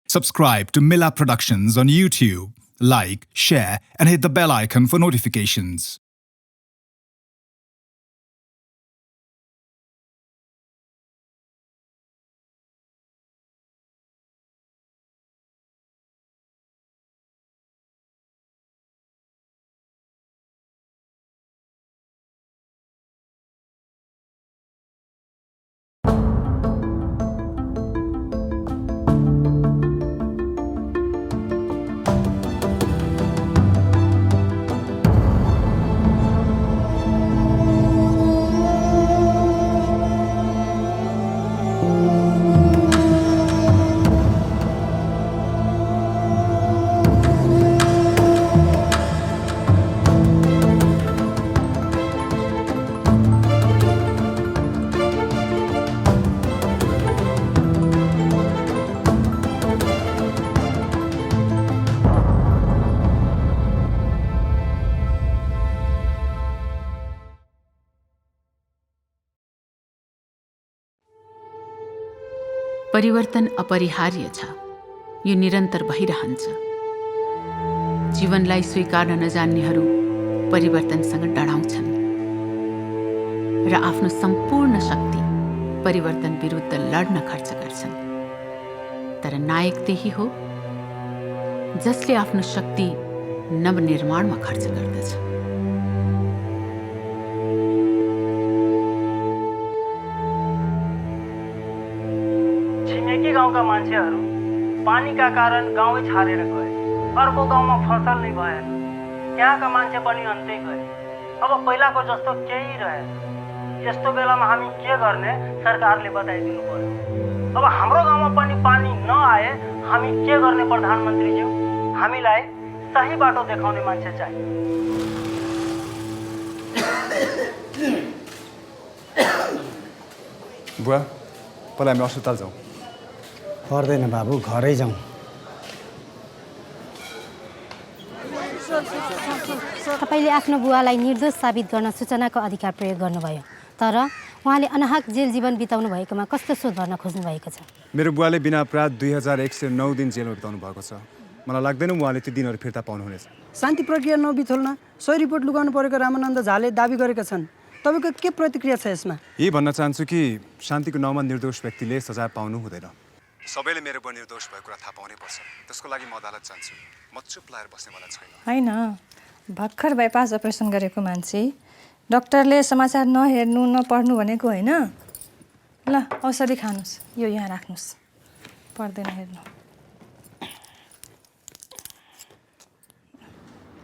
Subscribe to Mila Productions on YouTube. Like, share, and hit the bell icon for notifications. परिवर्तन अपरिहार्य छ। यो निरन्तर भइरहन्छ। जीवनलाई स्वीकार्न नजान्नेहरू परिवर्तनसँग डराउँछन् र आफ्नो सम्पूर्ण शक्ति परिवर्तन विरुद्ध लड्न खर्च गर्छन्। तर नायक त्यही हो जसले आफ्नो शक्ति नवनिर्माणमा खर्च गर्दछ। छिमेकी गाउँका मान्छेहरू पानीका कारण गाउँै छाडेर गए। अर्को गाउँमा फसल नै भएन। त्यहाँका मान्छे पनि अन्तै गए। अब पहिलाको जस्तो केही रहेन। यस्तो बेलामा हामी के गर्ने सरकारले बताइदिनु पर्यो। अब हाम्रो गाउँमा पनि पानी नआए हामी के गर्ने प्रधानमन्त्रीज्यू? हामीलाई सही बाटो देखाउने मान्छे चाहियो। बुवा, पहिला हामी अस्पताल जाउँ। पर्दैन बाबु, घरै जाउँ। तपाईँले आफ्नो बुवालाई निर्दोष साबित गर्न सूचनाको अधिकार प्रयोग गर्नुभयो, तर उहाँले अनाहक जेल जीवन बिताउनु भएकोमा कस्तो शोध भर्न खोज्नु भएको छ? मेरो बुवाले बिना अपराध 2109 दिन जेलमा बिताउनु भएको छ। मलाई लाग्दैन उहाँले ती दिनहरू फिर्ता पाउनुहुनेछ। शान्ति प्रक्रिया नबिथोल्न सही रिपोर्ट लुगाउनु परेको रामानन्द झाले दाबी गरेका छन्। तपाईँको के प्रतिक्रिया छ यसमा? यही भन्न चाहन्छु कि शान्तिको नाउँमा निर्दोष व्यक्तिले सजाय पाउनु हुँदैन। सबैले मेरो बुवा निर्दोष भएको कुरा थाहा पाउनै पर्छ। त्यसको लागि म अदालत जान्छु। म चुप लाएर बस्नेवाला छैन। होइन, भर्खर बाइपास अपरेसन गरेको मान्छे डक्टरले समाचार नहेर्नु नपढ्नु भनेको होइन। ल, औषधि खानुहोस्, यो यहाँ राख्नुहोस्, पर्दैन हेर्नु।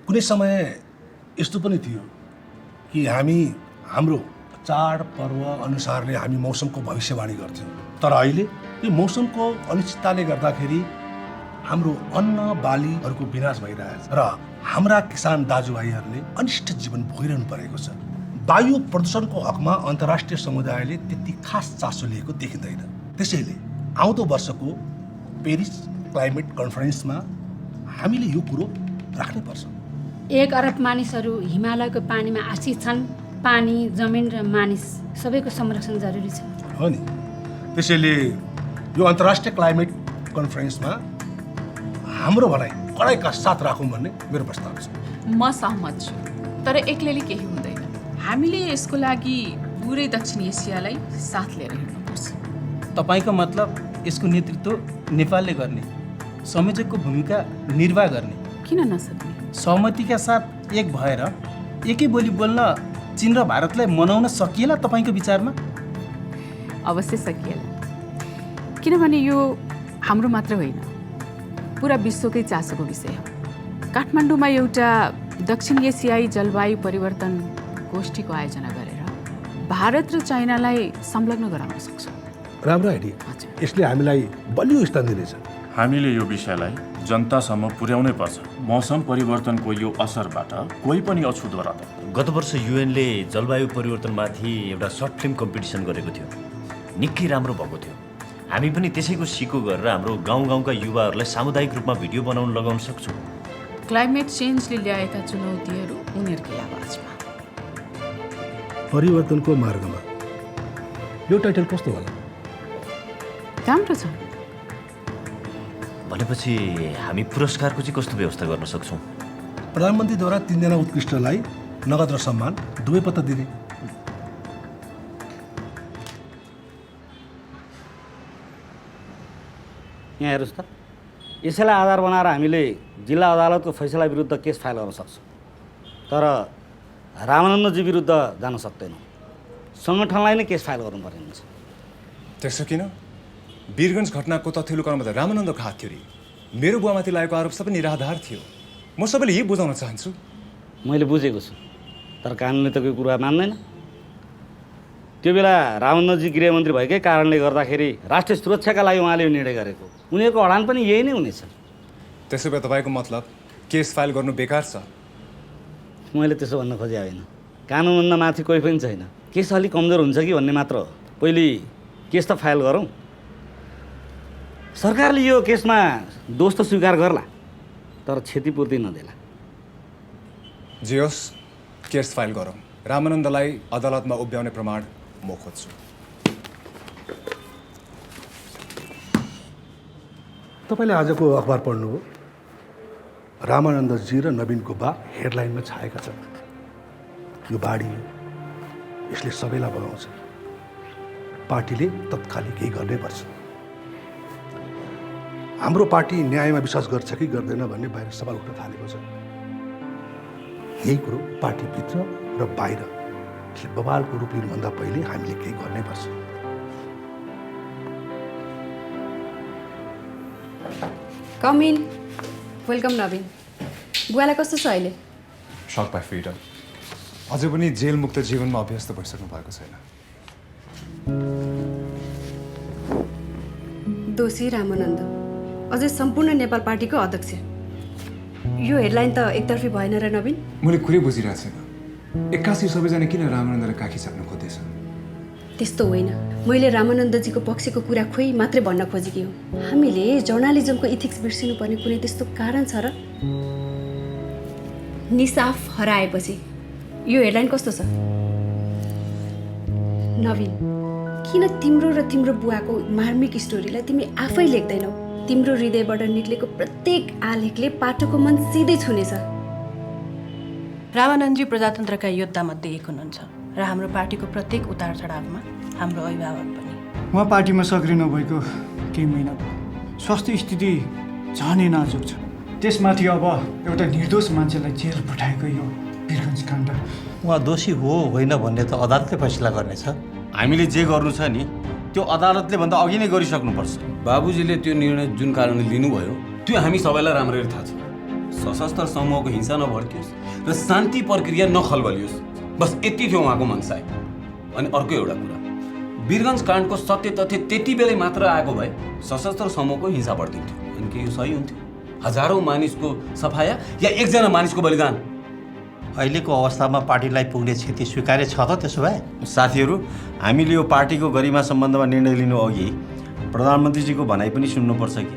कुनै समय यस्तो पनि थियो कि हामी हाम्रो चाडपर्व अनुसारले हामी मौसमको भविष्यवाणी गर्थ्यौँ। तर अहिले यो मौसमको अनिश्चितताले गर्दाखेरि हाम्रो अन्न बालीहरूको विनाश भइरहेछ र हाम्रा किसान दाजुभाइहरूले अनिष्ट जीवन भोगिरहनु परेको छ। वायु प्रदूषणको हकमा अन्तर्राष्ट्रिय समुदायले त्यति खास चासो लिएको देखिँदैन। त्यसैले आउँदो वर्षको पेरिस क्लाइमेट कन्फरेन्समा हामीले यो कुरो राख्नुपर्छ। 1 अरब मानिसहरू हिमालयको पानीमा आश्रित छन्। पानी, जमिन र मानिस सबैको संरक्षण जरुरी छ। हो नि, त्यसैले यो अन्तर्राष्ट्रिय क्लाइमेट कन्फरेन्समा हाम्रो भनाइ कडाइका साथ राखौँ भन्ने मेरो प्रस्ताव छ। म सहमत छु, तर एक्लैले केही हुँदैन। हामीले यसको लागि पुरै दक्षिण एसियालाई साथ लिएर हिँड्नुपर्छ। तपाईँको मतलब यसको नेतृत्व नेपालले गर्ने, संयोजकको भूमिका निर्वाह गर्ने? किन नसक्ने? सहमतिका साथ एक भएर एकै बोली बोल्न चीन र भारतलाई मनाउन सकिएला तपाईँको विचारमा? अवश्य सकिएला, किनभने यो हाम्रो मात्र होइन, पुरा विश्वकै चासोको विषय हो। काठमाडौँमा एउटा दक्षिण एसियाई जलवायु परिवर्तन गोष्ठीको आयोजना गरेर भारत र चाइनालाई संलग्न गराउन सक्छौँ। राम्रो आइडिया। यसले हामीलाई बलियो स्थान दिनेछ। हामीले यो विषयलाई जनतासम्म पुर्याउनै पर्छ। मौसम परिवर्तनको यो असरबाट कोही पनि अछुतो रहँदैन। गत वर्ष युएनले जलवायु परिवर्तनमाथि एउटा सर्ट फिल्म कम्पिटिसन गरेको थियो। निकै राम्रो भएको थियो। हामी पनि त्यसैको सिको गरेर हाम्रो गाउँका युवाहरूलाई सामुदायिक रूपमा भिडियो बनाउन लगाउन सक्छौँ। क्लाइमेट चेन्जले ल्याएका चुनौतीहरू उनीहरूकै आवाजमा। परिवर्तनको मार्गमा यो टाइटल कस्तो होला? राम्रो छ। भनेपछि हामी पुरस्कारको चाहिँ कस्तो व्यवस्था गर्न सक्छौँ? प्रधानमन्त्रीद्वारा 3 जना उत्कृष्टलाई नगद र सम्मान दुवै पत्ता दिने। यहाँ हेर्नुहोस् त, यसैलाई आधार बनाएर हामीले जिल्ला अदालतको फैसला विरुद्ध केस फाइल गर्न सक्छौँ, तर रामानन्दजी विरुद्ध जान सक्दैनौँ। सङ्गठनलाई नै केस फाइल गर्नुपर्ने हुन्छ। त्यसो किन? वीरगञ्ज घटनाको तथ्य लुकाउनमा त रामानन्दको हात थियो रे। मेरो बुवामाथि लागेको आरोप सबै निराधार थियो। म सबैले यही बुझाउन चाहन्छु। मैले बुझेको छु, तर कानुनले त कोही कुरा मान्दैन। त्यो बेला रामानन्दजी गृहमन्त्री भएकै कारणले गर्दाखेरि राष्ट्रिय सुरक्षाका लागि उहाँले यो निर्णय गरेको। उनीहरूको अडान पनि यही नै हुनेछ। त्यसो भए तपाईँको मतलब केस फाइल गर्नु बेकार छ? मैले त्यसो भन्न खोजे होइन। कानुनभन्दा माथि कोही पनि छैन। केस अलिक कमजोर हुन्छ कि भन्ने मात्र हो। पहिले केस त फाइल गरौँ। सरकारले यो केसमा दोष त स्वीकार गर्ला, तर क्षतिपूर्ति नदेला। जे होस्, केस फाइल गरौँ। रामानन्दलाई अदालतमा उभ्याउने प्रमाण म खोज्छु। तपाईँले आजको अखबार पढ्नुभयो? रामानन्दजी र नवीनको बा हेडलाइनमा छाएका छन्। यो बाढी यसले सबैलाई बनाउँछ। पार्टीले तत्कालै केही गर्नै पर्छ। हाम्रो पार्टी न्यायमा विश्वास गर्छ कि गर्दैन भन्ने बाहिर सवाल उठ्न थालेको छ। यही कुरो पार्टीभित्र र बाहिर बवालको रूप लिनुभन्दा पहिले हामीले केही गर्नै पर्छ। कम इन। वेलकम नवीन। बुवालाई कस्तो छ अहिले? सक बाई फ्रिडम। अझै पनि जेलमुक्त जीवनमा अभ्यस्त भइसक्नु भएको छैन। दोषी रामानन्द अझै सम्पूर्ण नेपाल पार्टीको अध्यक्ष। यो हेडलाइन त एकतर्फी भएन र नवीन? मैले कुरै बुझिरहेको छैन। 81 सबैजना किन रामानन्दलाई काखी चाप्न खोज्दैछन्? त्यस्तो होइन। मैले रामानन्दजीको पक्षको कुरा खोइ मात्रै भन्न खोजेकी हो। हामीले जर्नालिजमको इथिक्स बिर्सिनुपर्ने कुनै त्यस्तो कारण छ र? निसाफ हराएपछि यो हेडलाइन कस्तो छ? नवीन, किन तिम्रो र तिम्रो बुवाको मार्मिक स्टोरीलाई तिमी आफै लेख्दैनौ? तिम्रो हृदयबाट निक्लेको प्रत्येक आलेखले पाठकको मन सिधै छुनेछ। रामानन्दजी प्रजातन्त्रका योद्धामध्ये एक हुनुहुन्छ र हाम्रो पार्टीको प्रत्येक उतार चढावमा हाम्रो अभिभावक पनि। उहाँ पार्टीमा सक्रिय नभएको केही महिना भयो। स्वास्थ्य स्थिति झनै नाजुक छ। त्यसमाथि अब एउटा निर्दोष मान्छेलाई जेल पठाएको यो वीरगञ्ज काण्ड। उहाँ दोषी हो होइन भन्ने त अदालतले फैसला गर्नेछ। हामीले जे गर्नु छ नि त्यो अदालतले भन्दा अघि नै गरिसक्नुपर्छ। बाबुजीले त्यो निर्णय जुन कारणले लिनुभयो त्यो हामी सबैलाई राम्ररी थाहा छ। सशस्त्र समूहको हिंसा नभड्कियोस् र शान्ति प्रक्रिया नखलबलियोस्, बस यति थियो उहाँको मनसाय। अनि अर्को एउटा कुरा, वीरगञ्ज काण्डको सत्य तथ्य त्यति बेलै मात्र आएको भए सशस्त्र समूहको हिंसा बढ्दिन्थ्यो। अनि के यो सही हुन्थ्यो? हजारौँ मानिसको सफाया या एकजना मानिसको बलिदान? अहिलेको अवस्थामा पार्टीलाई पुग्ने क्षति स्वीकार्य छ त? त्यसो भए साथीहरू, हामीले यो पार्टीको गरिमा सम्बन्धमा निर्णय लिनु अघि प्रधानमन्त्रीजीको भनाइ पनि सुन्नुपर्छ कि?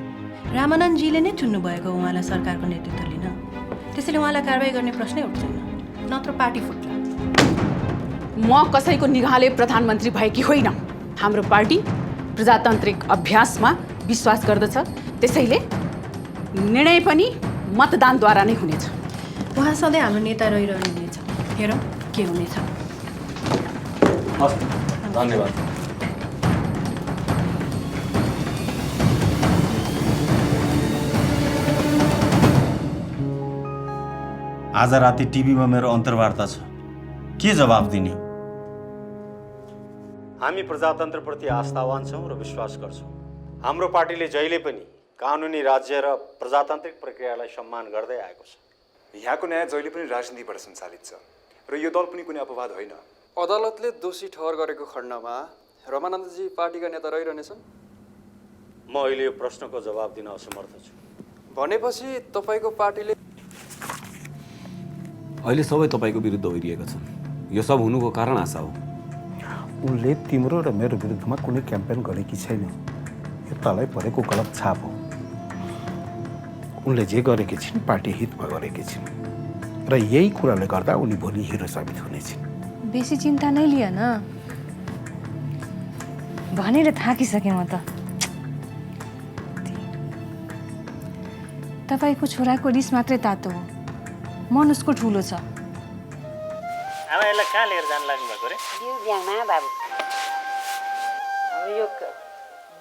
रामानन्दजीले नै चुन्नु भएको उहाँलाई सरकारको नेतृत्व लिन। त्यसैले उहाँलाई कारवाही गर्ने प्रश्नै उठ्दैन, नत्र पार्टी फुट्छ। म कसैको निगाहले प्रधानमन्त्री भएकी होइन। हाम्रो पार्टी प्रजातान्त्रिक अभ्यासमा विश्वास गर्दछ। त्यसैले निर्णय पनि मतदानद्वारा नै हुनेछ। उहाँ सधैँ हाम्रो नेता रहिरहनु हुनेछ। हेरौँ के हुनेछ। हस्, धन्यवाद। आज राति टिभीमा मेरो अन्तर्वार्ता छ। के जवाब दिने? हामी प्रजातन्त्रप्रति आस्थावान छौँ र विश्वास गर्छौँ। हाम्रो पार्टीले जहिले पनि कानुनी राज्य र प्रजातान्त्रिक प्रक्रियालाई सम्मान गर्दै आएको छ। यहाँको न्याय जहिले पनि राजनीतिबाट सञ्चालित छ र यो दल पनि कुनै अपवाद होइन। अदालतले दोषी ठहर गरेको खण्डमा रामानन्दजी पार्टीका नेता रहिरहनेछन्? म अहिले यो प्रश्नको जवाब दिन असमर्थ छु। भनेपछि तपाईँको पार्टीले अहिले सबै तपाईँको विरुद्ध भइरहेका छन्। यो सब हुनुको कारण आशा हो। उनले तिम्रो र मेरो विरुद्धमा कुनै क्याम्पेन गरेकी छैन। यो तलै परेको गलत छाप हो। उनले जे गरेकी छिन् पार्टी हितमा गरेकी छिन् र यही कुराले गर्दा उनी भोलि हिरो साबित हुनेछिन्। बेसी चिन्ता नै लिएन। भनेर थाकिसकेँ म त। तपाईँको छोराको रिस मात्रै तातो हो, मन उसको ठुलो छ। आमा यसलाई कहाँ लिएर जानु लाग्नु भएको रे? बिउ ब्याङमा बाबु, अब यो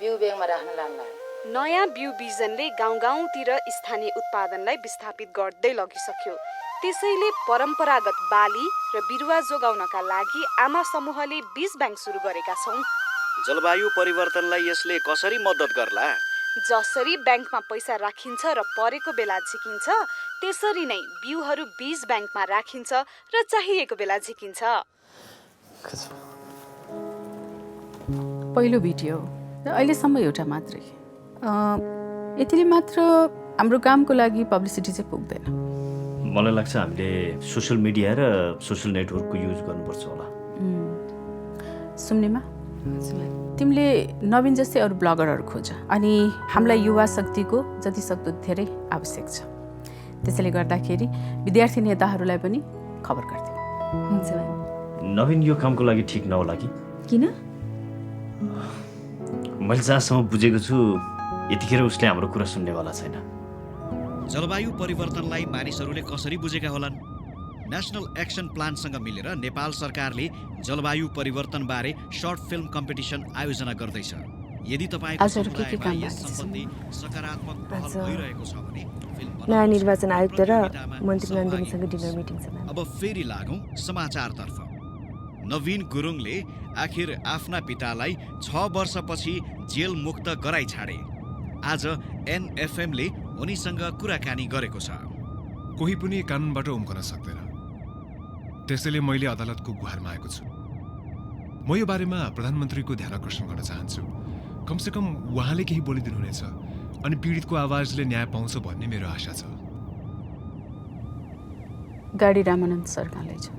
बिउ ब्याङमा राख्न लानु लाग्यो। नयाँ बिउ बिजनले गाउँ गाउँतिर स्थानीय उत्पादनलाई विस्थापित गर्दै लगिसक्यो। त्यसैले परम्परागत बाली र बिरुवा जोगाउनका लागि आमा समूहले बीज ब्याङ्क सुरु गरेका छौँ। जलवायु परिवर्तनलाई यसले कसरी मद्दत गर्ला? जसरी ब्याङ्कमा पैसा राखिन्छ र परेको बेला झिकिन्छ, त्यसरी नै बिउहरू बीज ब्याङ्कमा राखिन्छ र चाहिएको बेला झिकिन्छ। पहिलो भिडियो र अहिलेसम्म एउटा मात्रै। यतिले मात्र हाम्रो कामको लागि पब्लिसिटी चाहिँ पुग्दैन। मलाई लाग्छ हामीले सोसियल मिडिया र सोसियल नेटवर्कको युज गर्नुपर्छ होला। सुम्निमा, तिमीले नवीन जस्तै अरू ब्लगरहरू खोज अनि हामीलाई युवा शक्तिको जति सक्दो धेरै आवश्यक छ। त्यसैले गर्दाखेरि विद्यार्थी नेताहरूलाई पनि खबर गरिदियो। हुन्छ भाइ। नवीन यो कामको लागि ठिक नहोला कि? किन? मैले जहाँसम्म बुझेको छु यतिखेर उसले हाम्रो कुरा सुन्नेवाला छैन। जलवायु परिवर्तनलाई मानिसहरूले कसरी बुझेका होलान्? नेसनल एक्सन प्लानसँग मिलेर नेपाल सरकारले जलवायु परिवर्तनबारे सर्ट फिल्म कम्पिटिसन आयोजना गर्दैछ। यदि तपाईँको समुदायमा यस सम्बन्धी सकारात्मक पहल भइरहेको छ भने नयाँ निर्वाचन आयुक्त र मन्त्री नन्दिनीसँग डिनर मिटिङ छ। अब फेरि लागौँ समाचारतर्फ। नवीन गुरुङले आखिर आफ्ना पितालाई 6 वर्षपछि जेल मुक्त गराइ छाडे। आज एनएफएमले उनीसँग कुराकानी गरेको छ। कोही पनि कानुनबाट उम्कन सक्दैन, त्यसैले मैले अदालतको गुहार मागेको छु। म यो बारेमा प्रधानमन्त्रीको ध्यान आकर्षण गर्न चाहन्छु। कमसेकम उहाँले केही बोलिदिनुहुनेछ अनि पीडितको आवाजले न्याय पाउँछ भन्ने मेरो आशा छ। गाडी रामानन्द सरकार लैजाऊ।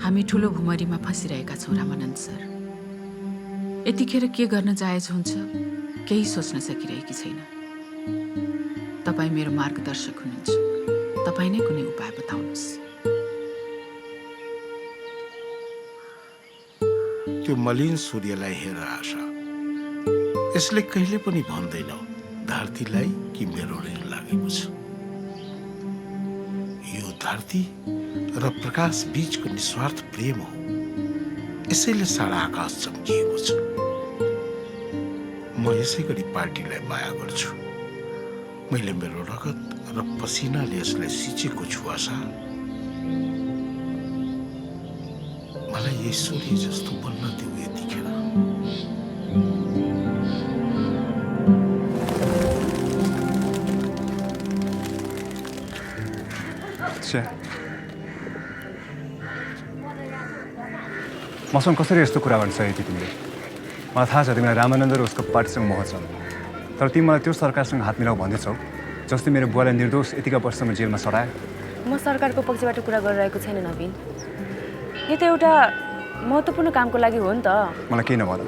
हामी ठुलो भुमरीमा फसिरहेका छौँ रामानन्द सर। यतिखेर के गर्न जायज हुन्छ केही सोच्न सकिरहेकी छैन। तपाईँ मेरो मार्गदर्शक हुनुहुन्छ, तपाईँ नै कुनै उपाय बताउनुहोस्। त्यो मलिन सूर्यलाई हेर आशा, यसले कहिले पनि भन्दैन धरतीलाई कि मेरो ऋण लागेको छ। यो धरती र प्रकाश बीचको निस्वार्थ प्रेम हो, यसैले सारा आकाश चम्किएको छ। म यसै गरी पार्टीलाई माया गर्छु। मैले मेरो रगत र पसिनाले यसलाई सिचेको छु आशा। मलाई यही सूर्य जस्तो बन्न देऊ यतिखेर। मसँग कसरी यस्तो कुरा गर्न सकेको तिमीले? मलाई थाहा छ तिमीलाई रामानन्द र उसको पार्टीसँग मोह छ, तर तिमी मलाई त्यो सरकारसँग हात मिलाऊ भन्दैछौ जसले मेरो बुवालाई निर्दोष यतिका वर्षसम्म जेलमा सडायो। म सरकारको पक्षबाट कुरा गरिरहेको छैन नवीन। यो त एउटा महत्त्वपूर्ण कामको लागि हो नि त। मलाई केही नभन।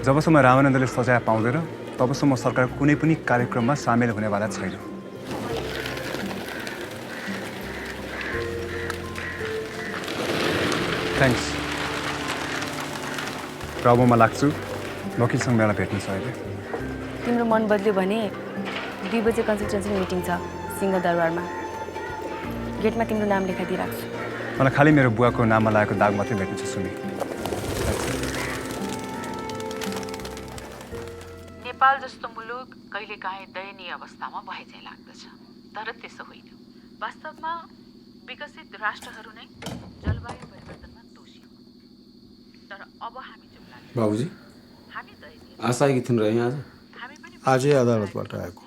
जबसम्म रामानन्दले सजाय पाउँदैन तबसम्म सरकारको कुनै पनि कार्यक्रममा सामेल हुनेवाला छैन। थ्याङ्क्स। र अब म लाग्छु, वकिलसँग मेला भेट्नु छ अहिले। तिम्रो मन बदल्यो भने 2 बजे कन्सल्टेन्सी मिटिङ छ सिंहदरबारमा। गेटमा तिम्रो नाम लेखाइदिइराख्छु। मलाई खालि मेरो बुवाको नाममा लागेको दाग मात्रै भेट्नु छ सुनि। नेपाल जस्तो मुलुक कहिलेकाहीँ दयनीय अवस्थामा भए चाहिँ लाग्दछ, तर त्यसो होइन। वास्तवमा विकसित राष्ट्रहरू नै जलवायु परिवर्तनमा दोषी हुन्। तर अब हामी चुप लाग्यौँ। बाबुजी, आशा आएकी थिइन् र यहाँ आज? आजै अदालतबाट आएको।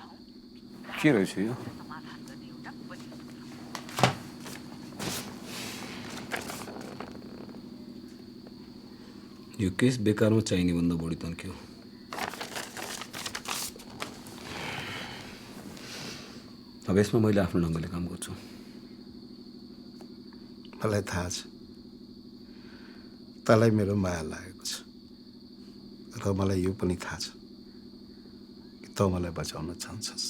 के रहेछ यो? यो केस बेकारमा चाहिने भन्दा बढी तन्क्यो। अब यसमा मैले आफ्नो ढङ्गले काम गर्छु। मलाई थाहा छ तँलाई मेरो माया लागेको छ, र मलाई यो पनि थाहा छ कि तँ मलाई बचाउन चाहन्छस्।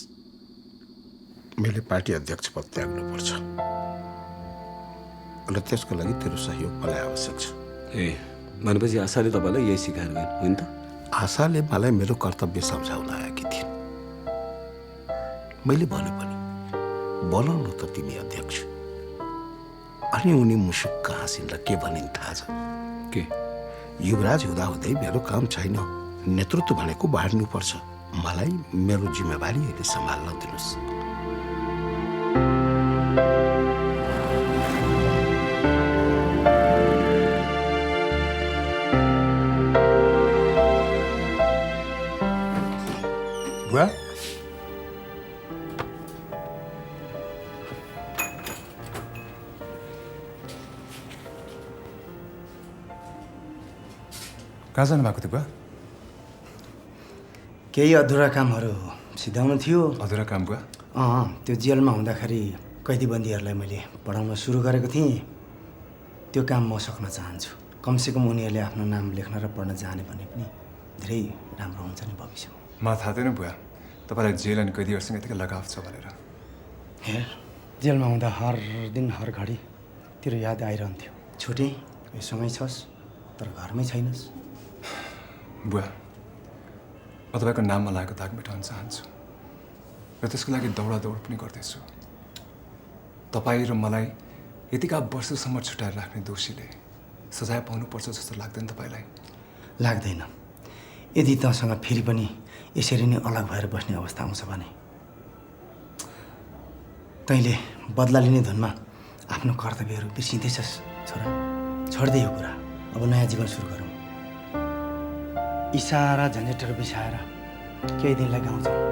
मैले पार्टी अध्यक्ष पद त्याग्नुपर्छ र त्यसको लागि तेरो सहयोग मलाई आवश्यक छ। ए भनेपछि आशाले तपाईँलाई यही सिकाएर गइन् होइन त? आशाले मलाई मेरो कर्तव्य सम्झाउन आएकी थिइन्। मैले भने पनि बोलाउनु त तिमी अध्यक्ष। अनि उनी मुसुक्क हाँसिन् र के भनिन् थाहा छ? के? युवराज हुँदाहुँदै मेरो काम छैन, नेतृत्व भनेको बाँड्नुपर्छ, मलाई मेरो जिम्मेवारी अहिले सम्हाल्न दिनुहोस्। बुवा कहाँ जानु भएको थियो बुवा? केही अधुरा कामहरू सिधाउनु थियो। अधुरा काम बुवा? त्यो जेलमा हुँदाखेरि कैदीबन्दीहरूलाई मैले पढाउन सुरु गरेको थिएँ। त्यो काम म सक्न चाहन्छु। कमसेकम उनीहरूले आफ्नो नाम लेख्न र पढ्न जाने भने पनि धेरै राम्रो हुन्छ नि भविष्यमा। मलाई थाहा थिएन बुवा तपाईँलाई जेल अनि कैदीहरूसँग यतिकै लगाव छ भनेर। हेर, जेलमा हुँदा हर दिन हर घडी तेरो याद आइरहन्थ्यो। छुटे सँगै छस् तर घरमै छैनस्। बुवा म तपाईँको नाममा लागेको दाग मेटाउन चाहन्छु र त्यसको लागि दौडादौड पनि गर्दैछु। तपाईँ र मलाई यतिका वर्षसम्म छुट्याएर राख्ने दोषीले सजाय पाउनुपर्छ जस्तो लाग्दैन तपाईँलाई? लाग्दैन। यदि तँसँग फेरि पनि यसरी नै अलग भएर बस्ने अवस्था आउँछ भने तैँले बदला लिने धुनमा आफ्नो कर्तव्यहरू बिर्सिँदैछस् छोरा। छोड्दे यो कुरा, अब नयाँ जीवन सुरु गरौँ। इसारा झन्झटहरू बिसाएर केही दिनलाई गाउँछौँ।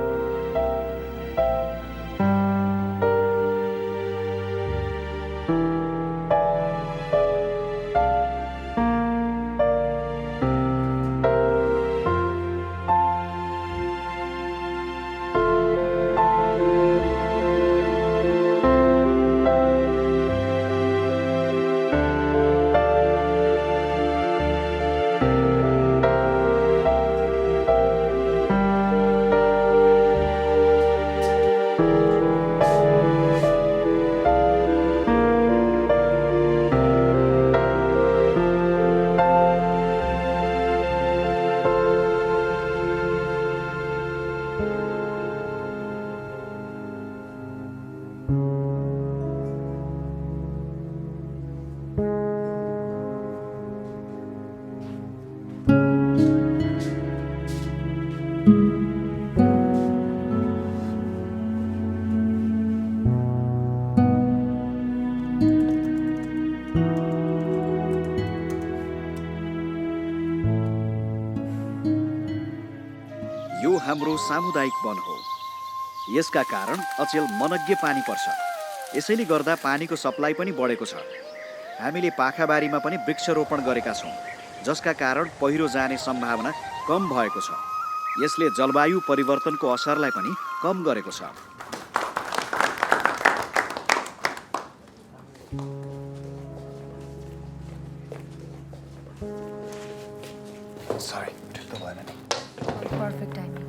हाम्रो सामुदायिक वन हो। यसका कारण अचेल मनग्गे पानी पर्छ। यसैले गर्दा पानीको सप्लाई पनि बढेको छ। हामीले पाखाबारीमा पनि वृक्षरोपण गरेका छौँ, जसका कारण पहिरो जाने सम्भावना कम भएको छ। यसले जलवायु परिवर्तनको असरलाई पनि कम गरेको छ। Perfect timing.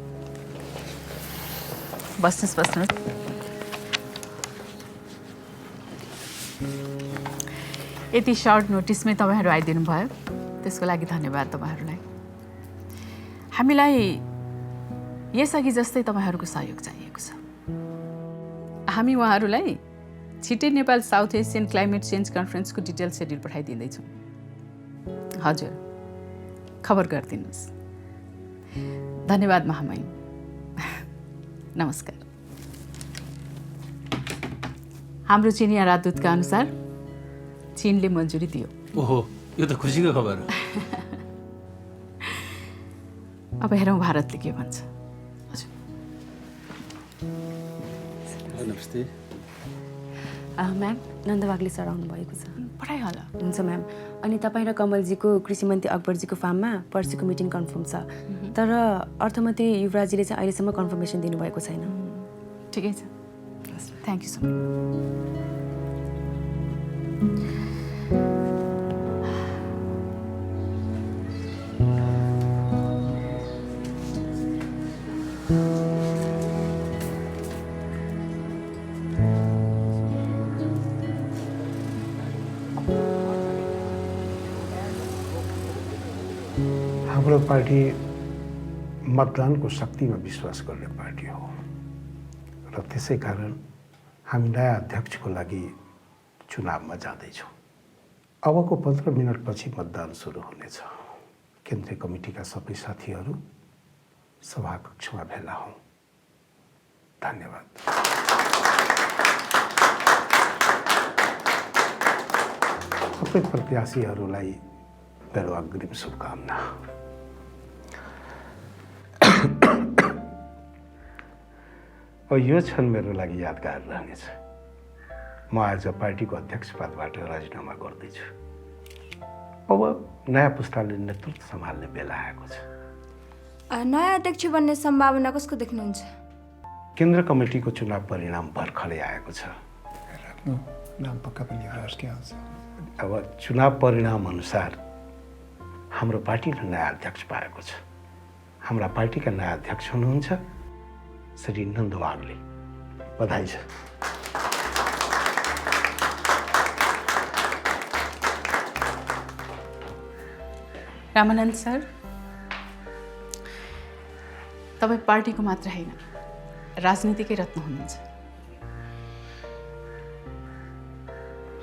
बस्नुहोस्। यति सर्ट नोटिसमै तपाईँहरू आइदिनु भयो, त्यसको लागि धन्यवाद तपाईँहरूलाई। हामीलाई यसअघि जस्तै तपाईँहरूको सहयोग चाहिएको छ। हामी उहाँहरूलाई छिट्टै Nepal South Asian climate change कन्फरेन्सको डिटेल सेड्युल पठाइदिँदैछौँ। हजुर, खबर गरिदिनुहोस्। धन्यवाद महामहिम। नमस्कार। हाम्रो चिनिया राजदूतका अनुसार चीनले मन्जुरी दियो। ओहो, यो त खुसीको खबर हो। अब हेरौँ भारतले के भन्छ। हजुर। नमस्ते म्याम, नन्दबागले सर आउनु भएको छ। पठाइहाल। हुन्छ म्याम। अनि तपाईँ र कमलजीको कृषि मन्त्री अकबरजीको फार्ममा पर्सिको मिटिङ कन्फर्म छ, तर अर्थमन्त्री युवराजीले चाहिँ अहिलेसम्म कन्फर्मेसन दिनुभएको छैन। ठिकै छ, थ्याङ्क यू सो मच। हाम्रो पार्टी मतदानको शक्तिमा विश्वास गर्ने पार्टी हो र त्यसै कारण हामी नयाँ अध्यक्षको लागि चुनावमा जाँदैछौँ। अबको 15 मिनटपछि मतदान सुरु हुनेछ। केन्द्रीय कमिटीका सबै साथीहरू सभाकक्षमा भेला हौँ। धन्यवाद। सबै प्रत्याशीहरूलाई मेरो अग्रिम शुभकामना। यो क्षण मेरो लागि यादगार रहनेछ। म आज पार्टीको अध्यक्ष पदबाट राजीनामा गर्दैछु। अब नयाँ पुस्ताले नेतृत्व सम्हाल्ने बेला आएको छ। नयाँ अध्यक्ष बन्ने सम्भावना कसको देख्नुहुन्छ? केन्द्र कमिटीको चुनाव परिणाम भर्खरै आएको छ। नाम पक्का पनि के आउँछ। अब चुनाव परिणाम अनुसार हाम्रो पार्टीले नयाँ अध्यक्ष पाएको छ। हाम्रा पार्टीका नयाँ अध्यक्ष हुनुहुन्छ श्री नन्द वाग्ले। बधाई छ। रामानन्द सर, तपाईँ पार्टीको मात्र होइन, राजनीतिकै रत्न हुनुहुन्छ।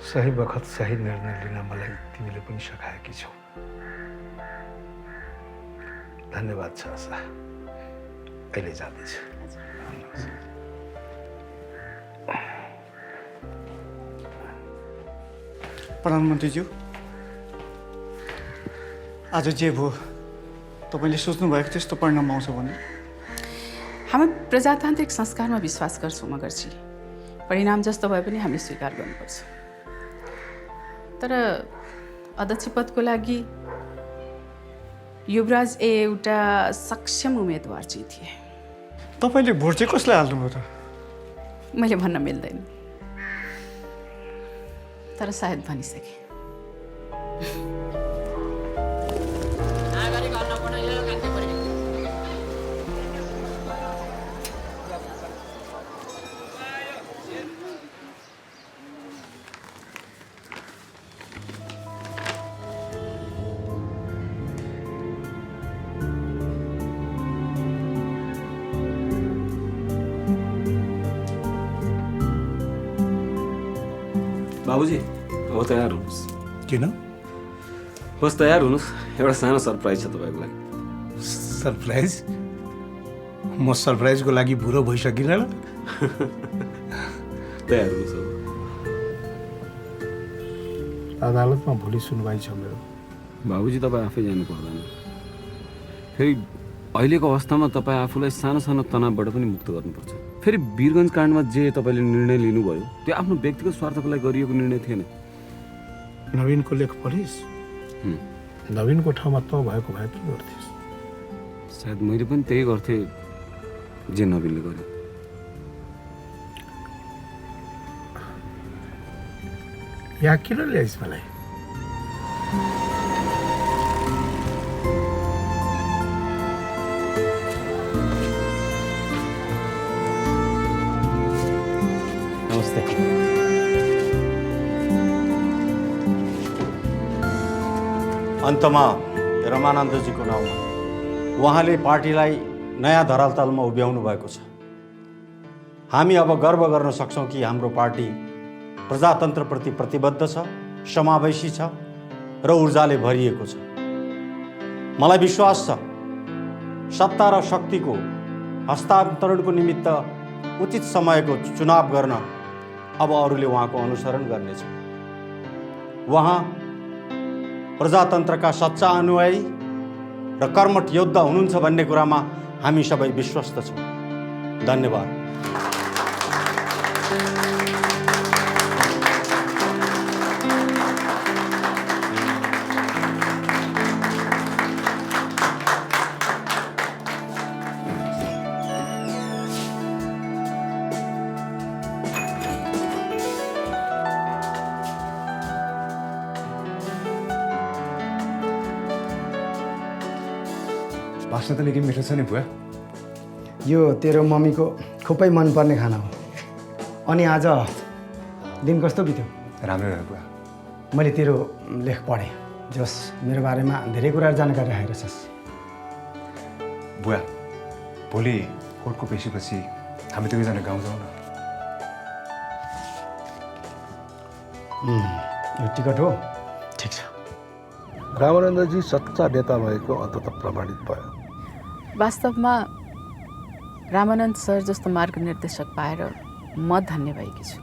सही बखत सही निर्णय लिन मलाई तिमीले पनि सघाएकी छौ। धन्यवाद छ आशा। अहिले जाँदैछु। प्रधानमन्त्रीज्यू, आज जे भयो तपाईँले सोच्नुभएको त्यस्तो परिणाम आउँछ भने? हामी प्रजातान्त्रिक संस्कारमा विश्वास गर्छौँ मगरजी। परिणाम जस्तो भए पनि हामीले स्वीकार गर्नुपर्छ। तर अध्यक्ष पदको लागि युवराज एउटा सक्षम उम्मेदवार चाहिँ थिए। तपाईँले भोट चाहिँ कसलाई हाल्नुभयो त? मैले भन्न मिल्दैन, तर सायद भनिसकेँ। बाबुजी, अब तयार हुनुहोस्। किन? होस् तयार हुनुहोस्, एउटा सानो सरप्राइज छ तपाईँको लागि। सरप्राइज? म सरप्राइजको लागि बुढो भइसकिनँ र? तयार हुनुहोस्। अदालतमा भोलि सुनवाई छ मेरो। बाबुजी, तपाईँ आफै जानु पर्दैन। फेरि अहिलेको अवस्थामा तपाईँ आफूलाई सानो सानो तनावबाट पनि मुक्त गर्नुपर्छ। फेरि वीरगञ्ज काण्डमा जे तपाईँले निर्णय लिनुभयो त्यो आफ्नो व्यक्तिगत स्वार्थको लागि गरिएको निर्णय थिएन। नवीनको लेख पढिस्? नवीनको ठाउँमा त भएको भए के गर्थेस्? सायद मैले पनि त्यही गर्थेँ जे नवीनले गर्यो। यहाँ किन ल्याइस् मलाई? अन्तमा रमानन्दजीको नाउँमा उहाँले पार्टीलाई नयाँ धरातलमा उभ्याउनु भएको छ। हामी अब गर्व गर्न सक्छौँ कि हाम्रो पार्टी प्रजातन्त्रप्रति प्रतिबद्ध छ, समावेशी छ र ऊर्जाले भरिएको छ। मलाई विश्वास छ सत्ता र शक्तिको हस्तान्तरणको निमित्त उचित समयको चुनाव गर्न अब अरूले उहाँको अनुसरण गर्नेछ। उहाँ प्रजातन्त्रका सच्चा अनुयायी र कर्मठ योद्धा हुनुहुन्छ भन्ने कुरामा हामी सबै विश्वस्त छौँ। धन्यवाद। भाषा त निकै मिठो छ नि बुवा। यो तेरो मम्मीको खुबै मनपर्ने खाना हो। अनि आज दिन कस्तो बित्यो? राम्रो भयो बुवा। मैले तेरो लेख पढेँ जस मेरो बारेमा धेरै कुरा जानकारी राखेको छस्। बुवा भोलि कोर्टको पेशीपछि हामी दुवैजना गाउँ जाउँ न। यो टिकट हो? ठिक छ। रामानन्दजी सच्चा नेता भएको अन्ततः प्रमाणित भयो। वास्तवमा रामानन्द सर जस्तो मार्गनिर्देशक पाएर म धन्य भएकी छु।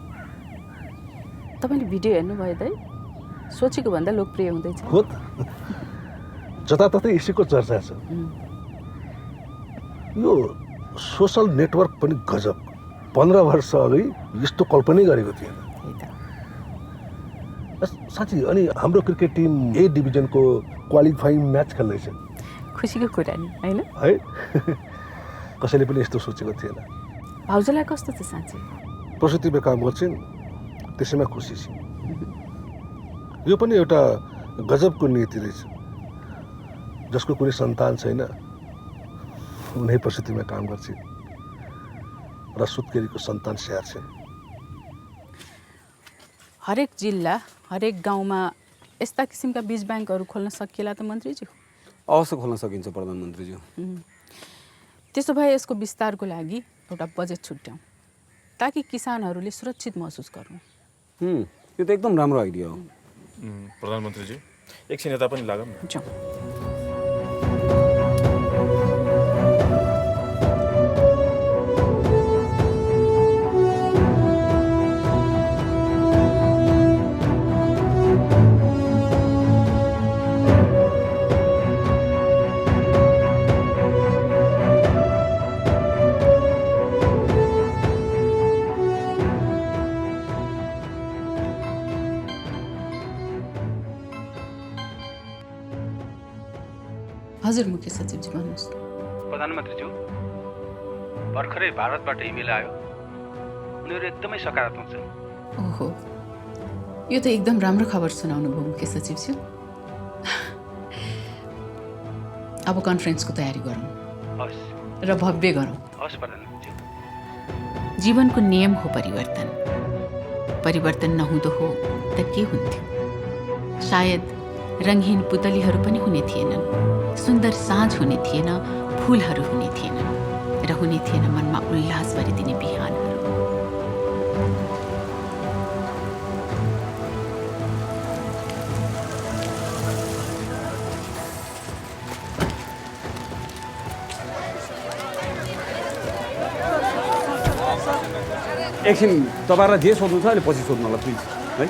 तपाईँले भिडियो हेर्नुभयो दाइ? सोचेको भन्दा लोकप्रिय हुँदैछ। हो त, जताततै यसैको चर्चा छ। यो सोसल नेटवर्क पनि गजब। 15 वर्ष अघि यस्तो कल्पनै गरेको थिएन। साँच्ची, अनि हाम्रो क्रिकेट टिम ए डिभिजनको क्वालिफाइङ म्याच खेल्दैछ। खुसीको कुरा नि होइन है? कसैले पनि यस्तो सोचेको थिएन। भाउजूलाई कस्तो छ साँच्ची? प्रसुतिमा काम गर्छिन्, त्यसैमा खुसी छु। यो पनि एउटा गजबको नीति रहेछ। जसको कुनै सन्तान छैन उनै प्रसुतिमा काम गर्छिन् र सुत्केरीको सन्तान स्याहार्छिन्। हरेक जिल्ला हरेक गाउँमा यस्ता किसिमका बीज ब्याङ्कहरू खोल्न सकिएला त मन्त्रीज्यू? अवश्य खोल्न सकिन्छ प्रधानमन्त्रीज्यू। त्यसो भए यसको विस्तारको लागि एउटा बजेट छुट्याउँ ताकि किसानहरूले सुरक्षित महसुस गरून्। यो त एकदम राम्रो आइडिया हो। प्रधानमन्त्रीज्यू एकछिन यता पनि लागौँ न। हजुर मुख्य सचिवजी भन्नुहोस्। प्रधानमन्त्रीज्यू, भर्खरै भारतबाट इमेल आयो। उनीहरू एकदमै सकारात्मक छन्। ओहो, यो त एकदम राम्रो खबर सुनाउनु भयो मुख्य सचिवज्यू। अब कन्फरेन्सको तयारी गरौँ र भव्य गरौँ। प्रधानमन्त्री। जीवनको नियम हो परिवर्तन। परिवर्तन नहुँदो हो त के हुन्थ्यो? सायद रङ्गहीन पुतलीहरू पनि हुने थिएनन्, सुन्दर साँझ हुने थिएन, फुलहरू हुने थिएनन् र हुने थिएन मनमा उल्लास भरिदिने बिहानहरू। एकछिन तपाईँलाई जे सोध्नु छ अहिले पछि सोध्नु होला प्लिज है।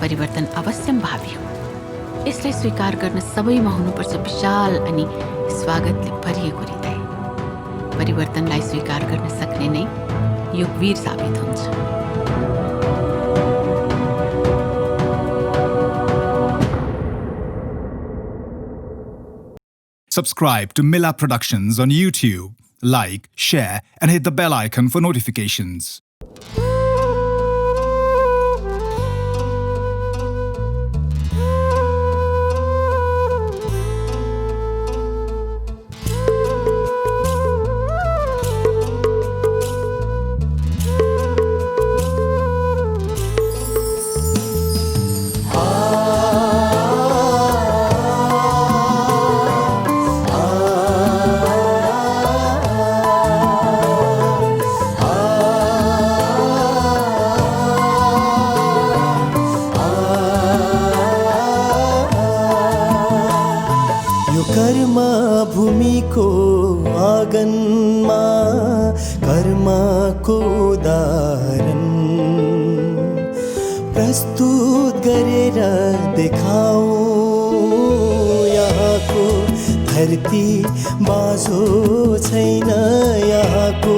परिवर्तन अवश्यम भावी हो। यसलाई स्वीकार गर्न सबैमा हुनुपर्छ विशाल अनि स्वागतले भरिएको हृदय। परिवर्तनलाई स्वीकार गर्न सक्ने नै योगवीर साबित हुन्छ। Subscribe to Mila Productions on YouTube. Like, share, and hit the bell icon for notifications. भूमिको आँगनमा कर्मको उदाहरण प्रस्तुत गरेर देखाऊ। यहाँको धरती बाँझो छैन, यहाँको